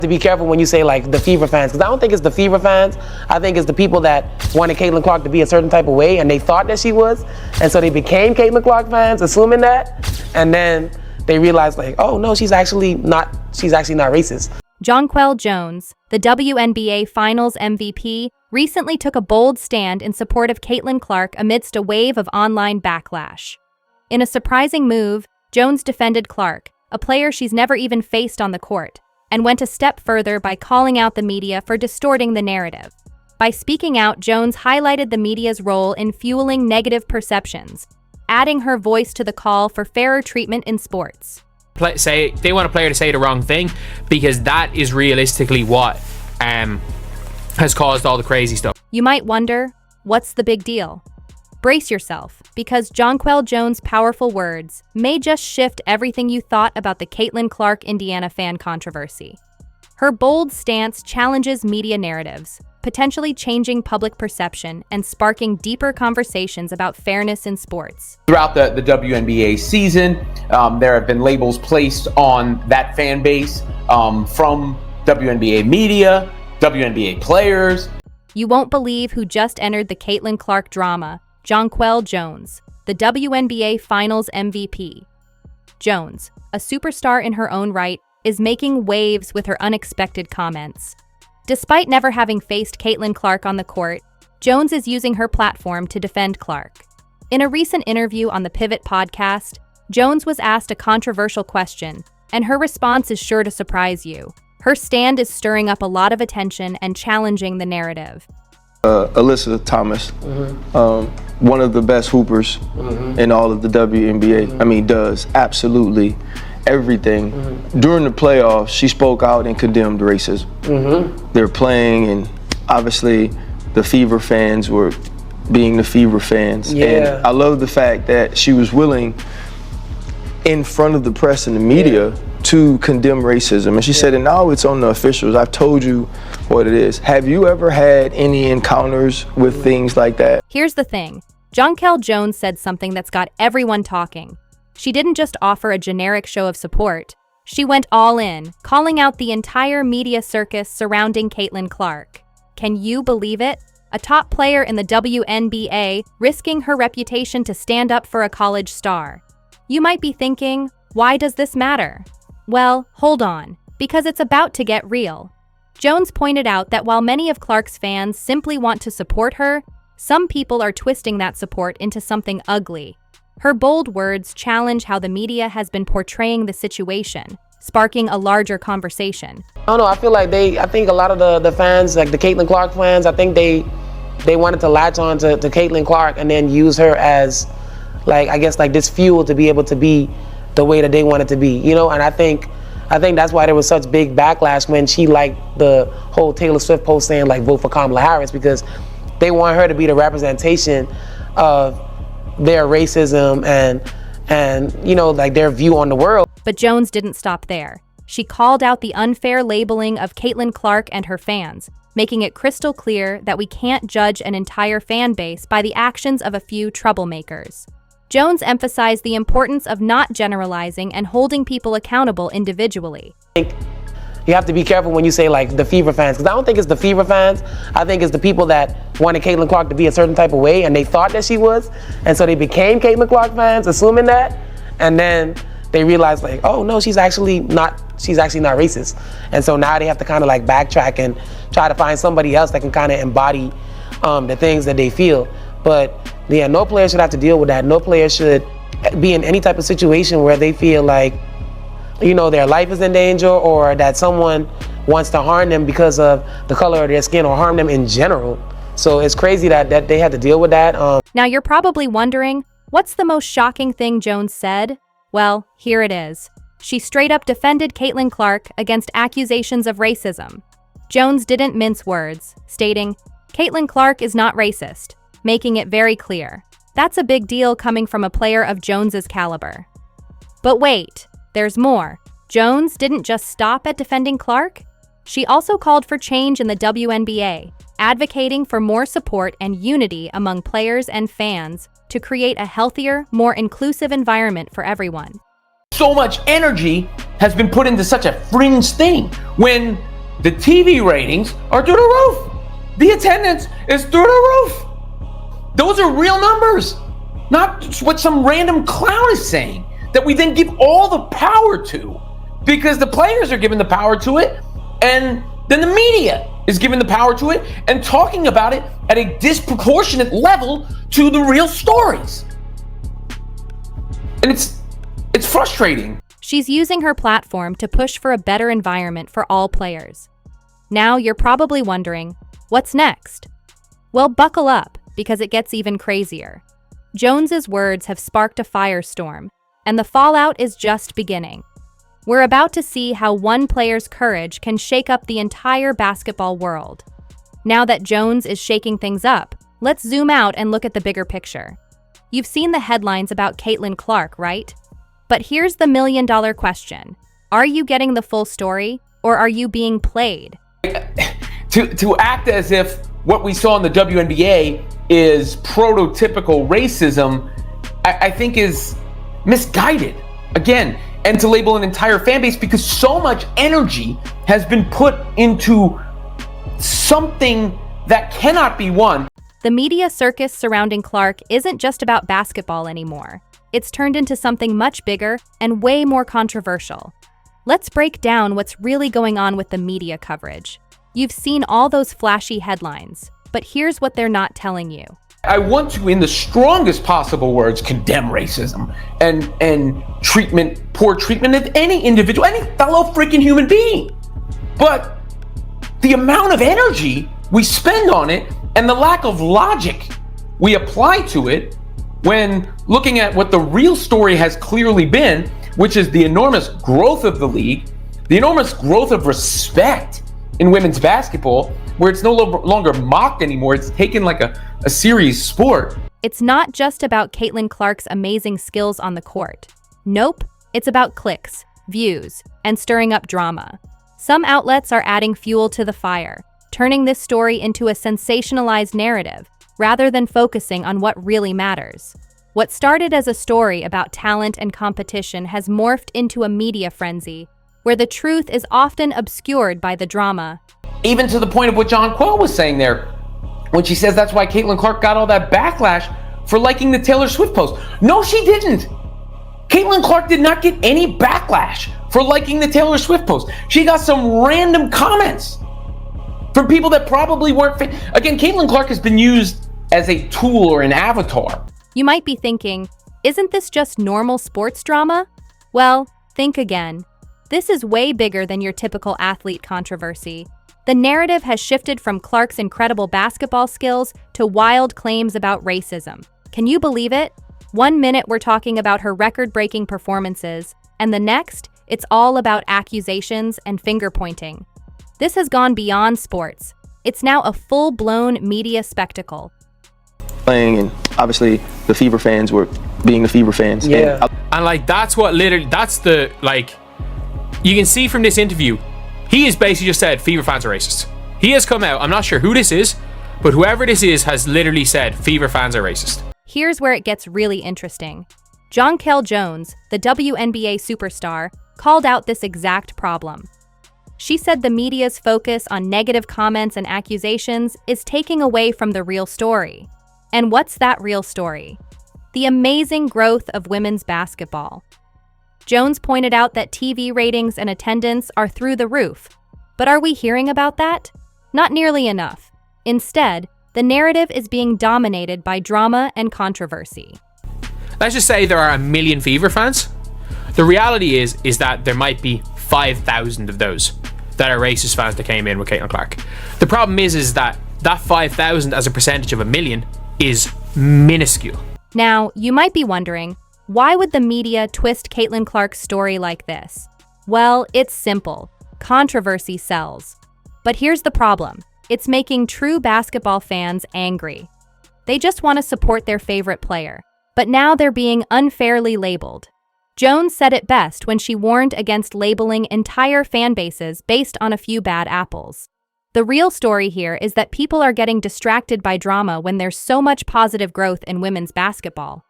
To be careful when you say like the Fever fans, because I don't think it's the Fever fans. I think it's the people that wanted Caitlin Clark to be a certain type of way and they thought that she was, and so they became Caitlin Clark fans assuming that, and then they realized like, oh no, she's actually not racist. Jonquel Jones, the WNBA Finals MVP, recently took a bold stand in support of Caitlin Clark amidst a wave of online backlash. In a surprising move, Jones defended Clark, a player she's never even faced on the court, and went a step further by calling out the media for distorting the narrative. By speaking out, Jones highlighted the media's role in fueling negative perceptions, adding her voice to the call for fairer treatment in sports. They want a player to say the wrong thing because that is realistically what has caused all the crazy stuff. You might wonder, what's the big deal? Brace yourself, because Jonquel Jones' powerful words may just shift everything you thought about the Caitlin Clark Indiana fan controversy. Her bold stance challenges media narratives, potentially changing public perception and sparking deeper conversations about fairness in sports. Throughout the WNBA season, there have been labels placed on that fan base from WNBA media, WNBA players. You won't believe who just entered the Caitlin Clark drama. Jonquel Jones, the WNBA Finals MVP. Jones, a superstar in her own right, is making waves with her unexpected comments. Despite never having faced Caitlin Clark on the court, Jones is using her platform to defend Clark. In a recent interview on the Pivot podcast, Jones was asked a controversial question, and her response is sure to surprise you. Her stand is stirring up a lot of attention and challenging the narrative. Alyssa Thomas, one of the best hoopers in all of the WNBA. I mean, does absolutely everything. During the playoffs, she spoke out and condemned racism. They're playing, and obviously the Fever fans were being the Fever fans. Yeah. And I love the fact that she was willing, in front of the press and the media, to condemn racism. And she said, and now it's on the officials. I've told you what it is. Have you ever had any encounters with things like that? Here's the thing. Jonquel Jones said something that's got everyone talking. She didn't just offer a generic show of support. She went all in, calling out the entire media circus surrounding Caitlin Clark. Can you believe it? A top player in the WNBA risking her reputation to stand up for a college star. You might be thinking, why does this matter? Well, hold on, because it's about to get real. Jones pointed out that while many of Clark's fans simply want to support her, some people are twisting that support into something ugly. Her bold words challenge how the media has been portraying the situation, sparking a larger conversation. I don't know, I feel like I think a lot of the fans, like the Caitlin Clark fans, I think they wanted to latch on to Caitlin Clark and then use her as, like, I guess, like this fuel to be able to be the way that they want it to be, you know? And I think that's why there was such big backlash when she liked the whole Taylor Swift post saying like vote for Kamala Harris, because they want her to be the representation of their racism and you know, like their view on the world. But Jones didn't stop there. She called out the unfair labeling of Caitlin Clark and her fans, making it crystal clear that we can't judge an entire fan base by the actions of a few troublemakers. Jones emphasized the importance of not generalizing and holding people accountable individually. I think you have to be careful when you say like the Fever fans, because I don't think it's the Fever fans. I think it's the people that wanted Caitlin Clark to be a certain type of way and they thought that she was, and so they became Caitlin Clark fans assuming that, and then they realized like, oh no, she's actually not racist. And so now they have to kind of like backtrack and try to find somebody else that can kind of embody the things that they feel. But yeah, no player should have to deal with that. No player should be in any type of situation where they feel like, you know, their life is in danger or that someone wants to harm them because of the color of their skin or harm them in general. So it's crazy that they had to deal with that. Now you're probably wondering, what's the most shocking thing Jones said? Well, here it is. She straight up defended Caitlin Clark against accusations of racism. Jones didn't mince words, stating, Caitlin Clark is not racist, making it very clear. That's a big deal coming from a player of Jones's caliber. But wait, there's more. Jones didn't just stop at defending Clark. She also called for change in the WNBA, advocating for more support and unity among players and fans to create a healthier, more inclusive environment for everyone. So much energy has been put into such a fringe thing when the TV ratings are through the roof. The attendance is through the roof. Those are real numbers, not what some random clown is saying that we then give all the power to, because the players are given the power to it, and then the media is given the power to it and talking about it at a disproportionate level to the real stories. And it's frustrating. She's using her platform to push for a better environment for all players. Now you're probably wondering, what's next? Well, buckle up, because it gets even crazier. Jones's words have sparked a firestorm, and the fallout is just beginning. We're about to see how one player's courage can shake up the entire basketball world. Now that Jones is shaking things up, let's zoom out and look at the bigger picture. You've seen the headlines about Caitlin Clark, right? But here's the million-dollar question. Are you getting the full story, or are you being played? To act as if what we saw in the WNBA is prototypical racism, I think is misguided. Again, and to label an entire fan base, because so much energy has been put into something that cannot be won. The media circus surrounding Clark isn't just about basketball anymore. It's turned into something much bigger and way more controversial. Let's break down what's really going on with the media coverage. You've seen all those flashy headlines, but here's what they're not telling you. I want to, in the strongest possible words, condemn racism and poor treatment of any individual, any fellow freaking human being. But the amount of energy we spend on it and the lack of logic we apply to it when looking at what the real story has clearly been, which is the enormous growth of the league, the enormous growth of respect in women's basketball, where it's no longer mocked anymore. It's taken like a serious sport. It's not just about Caitlin Clark's amazing skills on the court. Nope, it's about clicks, views, and stirring up drama. Some outlets are adding fuel to the fire, turning this story into a sensationalized narrative, rather than focusing on what really matters. What started as a story about talent and competition has morphed into a media frenzy, where the truth is often obscured by the drama. Even to the point of what Jonquel was saying there, when she says that's why Caitlin Clark got all that backlash for liking the Taylor Swift post. No, she didn't. Caitlin Clark did not get any backlash for liking the Taylor Swift post. She got some random comments from people that probably weren't Again, Caitlin Clark has been used as a tool or an avatar. You might be thinking, isn't this just normal sports drama? Well, think again. This is way bigger than your typical athlete controversy. The narrative has shifted from Clark's incredible basketball skills to wild claims about racism. Can you believe it? 1 minute we're talking about her record-breaking performances, and the next, it's all about accusations and finger-pointing. This has gone beyond sports. It's now a full-blown media spectacle. Playing, and obviously the Fever fans were being the Fever fans. Yeah. And like, that's what literally, that's the, like, you can see from this interview, he has basically just said Fever fans are racist. He has come out, I'm not sure who this is, but whoever this is has literally said Fever fans are racist. Here's where it gets really interesting. Jonquel Jones, the WNBA superstar, called out this exact problem. She said the media's focus on negative comments and accusations is taking away from the real story. And what's that real story? The amazing growth of women's basketball. Jones pointed out that TV ratings and attendance are through the roof. But are we hearing about that? Not nearly enough. Instead, the narrative is being dominated by drama and controversy. Let's just say there are 1 million Fever fans. The reality is that there might be 5,000 of those that are racist fans that came in with Caitlin Clark. The problem is that 5,000 as a percentage of 1 million is minuscule. Now, you might be wondering, why would the media twist Caitlin Clark's story like this? Well, it's simple. Controversy sells. But here's the problem. It's making true basketball fans angry. They just want to support their favorite player, but now they're being unfairly labeled. Jones said it best when she warned against labeling entire fan bases based on a few bad apples. The real story here is that people are getting distracted by drama when there's so much positive growth in women's basketball.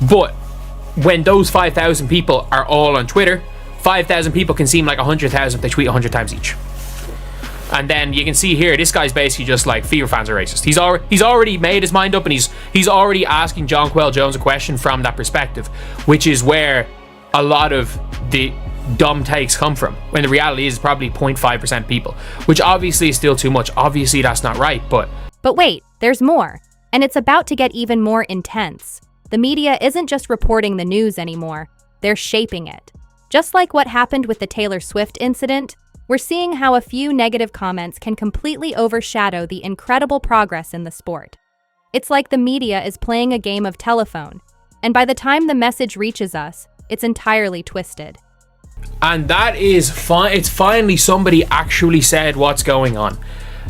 But when those 5,000 people are all on Twitter, 5,000 people can seem like 100,000 if they tweet 100 times each. And then you can see here, this guy's basically just like, Fever fans are racist. He's already made his mind up, and he's already asking Jonquel Jones a question from that perspective, which is where a lot of the dumb takes come from, when the reality is probably 0.5% people, which obviously is still too much. Obviously that's not right, but wait, there's more. And it's about to get even more intense. The media isn't just reporting the news anymore, they're shaping it. Just like what happened with the Taylor Swift incident, we're seeing how a few negative comments can completely overshadow the incredible progress in the sport. It's like the media is playing a game of telephone, and by the time the message reaches us, it's entirely twisted. And that is fine. It's finally somebody actually said what's going on.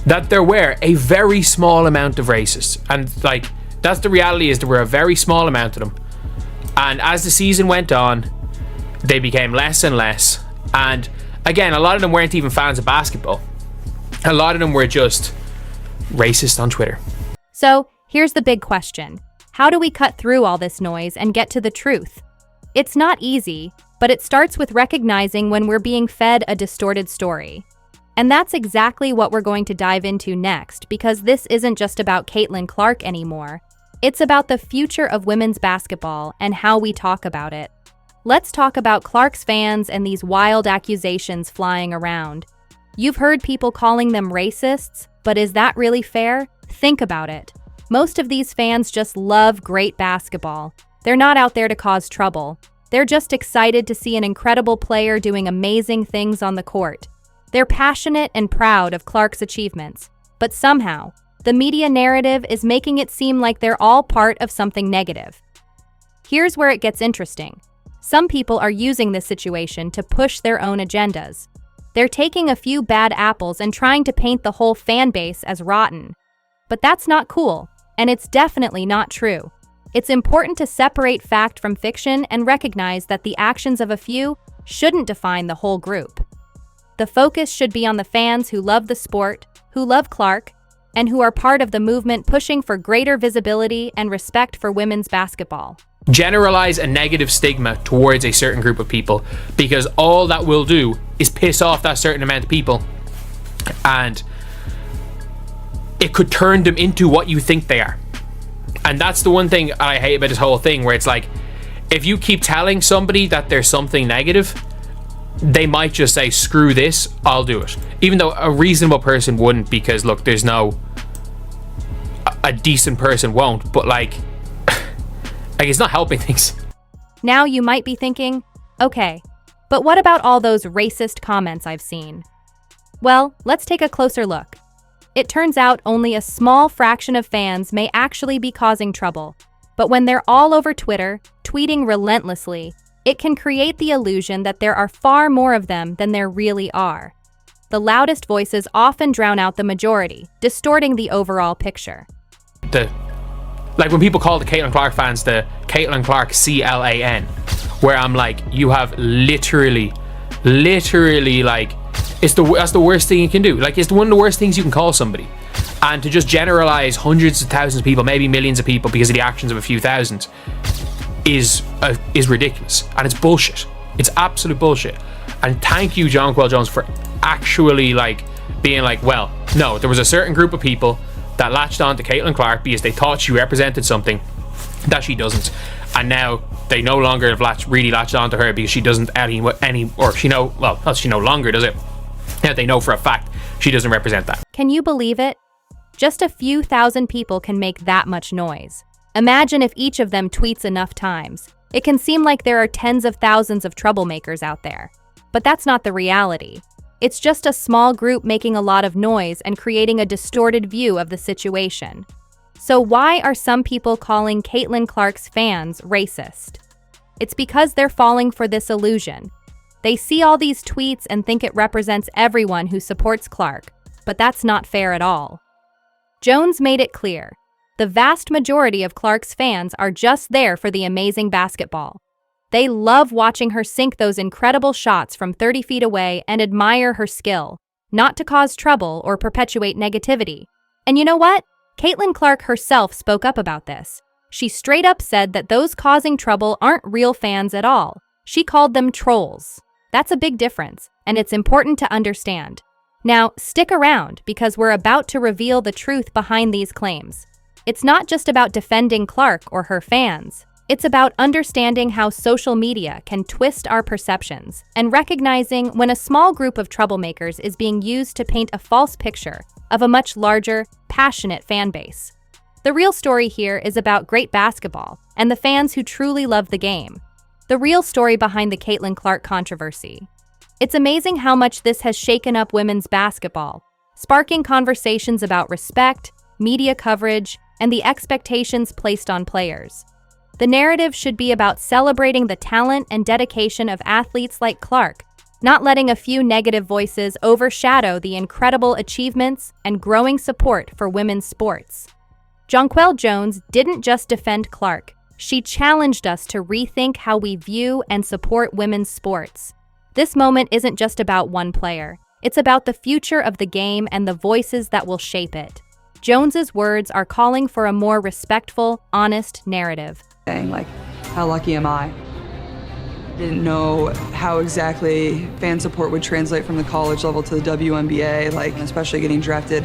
That there were a very small amount of racists. And like, that's the reality, is there were a very small amount of them. And as the season went on, they became less and less. And again, a lot of them weren't even fans of basketball. A lot of them were just racist on Twitter. So here's the big question. How do we cut through all this noise and get to the truth? It's not easy, but it starts with recognizing when we're being fed a distorted story. And that's exactly what we're going to dive into next, because this isn't just about Caitlin Clark anymore. It's about the future of women's basketball and how we talk about it. Let's talk about Clark's fans and these wild accusations flying around. You've heard people calling them racists, but is that really fair? Think about it. Most of these fans just love great basketball. They're not out there to cause trouble. They're just excited to see an incredible player doing amazing things on the court. They're passionate and proud of Clark's achievements, but somehow, the media narrative is making it seem like they're all part of something negative. Here's where it gets interesting. Some people are using this situation to push their own agendas. They're taking a few bad apples and trying to paint the whole fan base as rotten. But that's not cool, and it's definitely not true. It's important to separate fact from fiction and recognize that the actions of a few shouldn't define the whole group. The focus should be on the fans who love the sport, who love Clark, and who are part of the movement pushing for greater visibility and respect for women's basketball. Generalize a negative stigma towards a certain group of people, because all that will do is piss off that certain amount of people, and it could turn them into what you think they are. And that's the one thing I hate about this whole thing, where it's like, if you keep telling somebody that there's something negative, they might just say, screw this, I'll do it. Even though a reasonable person wouldn't, because look, there's no, a decent person won't, but like it's not helping things. Now you might be thinking, okay, but what about all those racist comments I've seen? Well, let's take a closer look. It turns out only a small fraction of fans may actually be causing trouble, but when they're all over Twitter, tweeting relentlessly, it can create the illusion that there are far more of them than there really are. The loudest voices often drown out the majority, distorting the overall picture. Like when people call the Caitlin Clark fans the Caitlin Clark CLAN, where I'm like, you have literally like, that's the worst thing you can do. Like, it's one of the worst things you can call somebody. And to just generalize hundreds of thousands of people, maybe millions of people, because of the actions of a few thousand, is ridiculous, and it's bullshit. It's absolute bullshit. And thank you, Jonquel Jones, for actually like being like, well, no, there was a certain group of people that latched on to Caitlin Clark because they thought she represented something that she doesn't, and now they no longer have really latched on to her because she doesn't she no longer does it. Now they know for a fact she doesn't represent that. Can you believe it? Just a few thousand people can make that much noise. Imagine if each of them tweets enough times. It can seem like there are tens of thousands of troublemakers out there. But that's not the reality. It's just a small group making a lot of noise and creating a distorted view of the situation. So why are some people calling Caitlin Clark's fans racist? It's because they're falling for this illusion. They see all these tweets and think it represents everyone who supports Clark, but that's not fair at all. Jones made it clear. The vast majority of Clark's fans are just there for the amazing basketball. They love watching her sink those incredible shots from 30 feet away and admire her skill, not to cause trouble or perpetuate negativity. And you know what? Caitlin Clark herself spoke up about this. She straight up said that those causing trouble aren't real fans at all. She called them trolls. That's a big difference, and it's important to understand. Now, stick around because we're about to reveal the truth behind these claims. It's not just about defending Clark or her fans. It's about understanding how social media can twist our perceptions and recognizing when a small group of troublemakers is being used to paint a false picture of a much larger, passionate fan base. The real story here is about great basketball and the fans who truly love the game. The real story behind the Caitlin Clark controversy. It's amazing how much this has shaken up women's basketball, sparking conversations about respect, media coverage, and the expectations placed on players. The narrative should be about celebrating the talent and dedication of athletes like Clark, not letting a few negative voices overshadow the incredible achievements and growing support for women's sports. Jonquel Jones didn't just defend Clark, she challenged us to rethink how we view and support women's sports. This moment isn't just about one player, it's about the future of the game and the voices that will shape it. Jones's words are calling for a more respectful, honest narrative. Like, how lucky am I? Didn't know how exactly fan support would translate from the college level to the WNBA, like especially getting drafted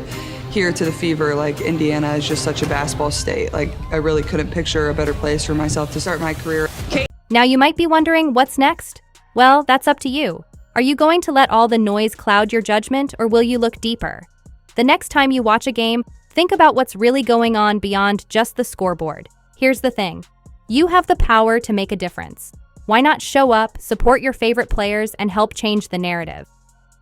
here to the Fever. Like, Indiana is just such a basketball state. Like, I really couldn't picture a better place for myself to start my career. Now you might be wondering, what's next? Well, that's up to you. Are you going to let all the noise cloud your judgment, or will you look deeper? The next time you watch a game, think about what's really going on beyond just the scoreboard. Here's the thing. You have the power to make a difference. Why not show up, support your favorite players, and help change the narrative?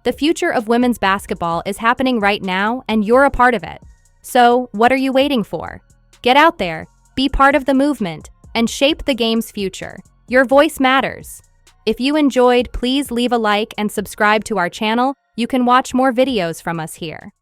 The future of women's basketball is happening right now, and you're a part of it. So, what are you waiting for? Get out there, be part of the movement, and shape the game's future. Your voice matters. If you enjoyed, please leave a like and subscribe to our channel. You can watch more videos from us here.